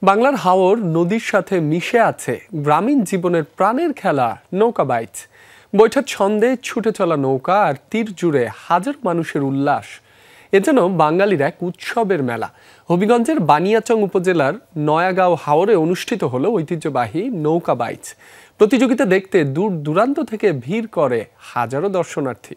বাংলার হাওর নদীর সাথে মিশে আছে গ্রামীণ জীবনের প্রাণের খেলা নৌকা বাইচ। বৈঠার ছন্দে ছুটে চলা নৌকা আর তীর জুড়ে হাজার মানুষের উল্লাস। এ যেন বাঙালির এক উৎসবের মেলা। হবিগঞ্জের বানিয়াচং উপজেলার নয়াগাঁও হাওরে অনুষ্ঠিত হলো ঐতিহ্যবাহী নৌকা বাইচ। প্রতিযোগিতা দেখতে দূর দূরান্ত থেকে ভিড় করে হাজারো দর্শনার্থী।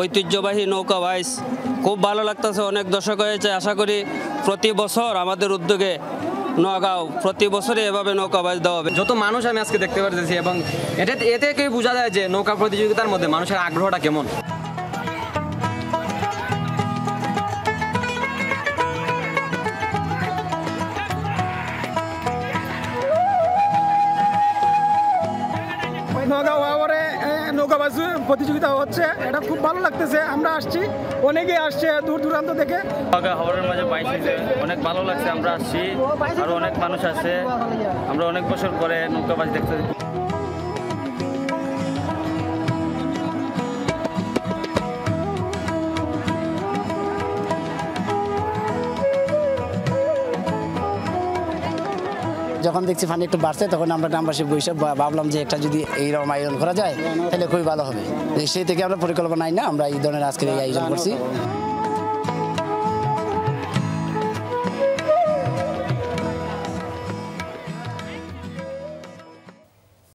ঐতিহ্যবাহী নৌকা বাইচ খুব ভালো লাগতেছে, অনেক দর্শক হয়েছে। আশা করি প্রতি বছর আমাদের উদ্যোগে নগাঁও প্রতি বছরই এভাবে নৌকা বাইচ দেওয়া হবে। যত মানুষ আমি আজকে দেখতে পারতেছি এবং এতে বোঝা যায় যে নৌকা প্রতিযোগিতার মধ্যে মানুষের আগ্রহটা কেমন। নগাঁও হাওরে নৌকাবাজ প্রতিযোগিতা হচ্ছে, এটা খুব ভালো লাগতেছে। আমরা আসছি, অনেকেই আসছে দূর দূরান্ত থেকে। নগাঁও হাওরের মাঝে বাইচ অনেক ভালো লাগছে, আমরা আসছি, আরো অনেক মানুষ আছে। আমরা অনেক বছর পরে নৌকাবাজ দেখতে। যখন দেখছি পানি একটু বাড়ছে তখন আমরা গ্রামবাসী বসে ভাবলাম যে একটা যদি এইরকম আয়োজন করা যায় তাহলে খুবই ভালো হবে। সেই থেকে আমরা পরিকল্পনা নাই না আমরা এই ধরনের আজকের এই আয়োজন করছি।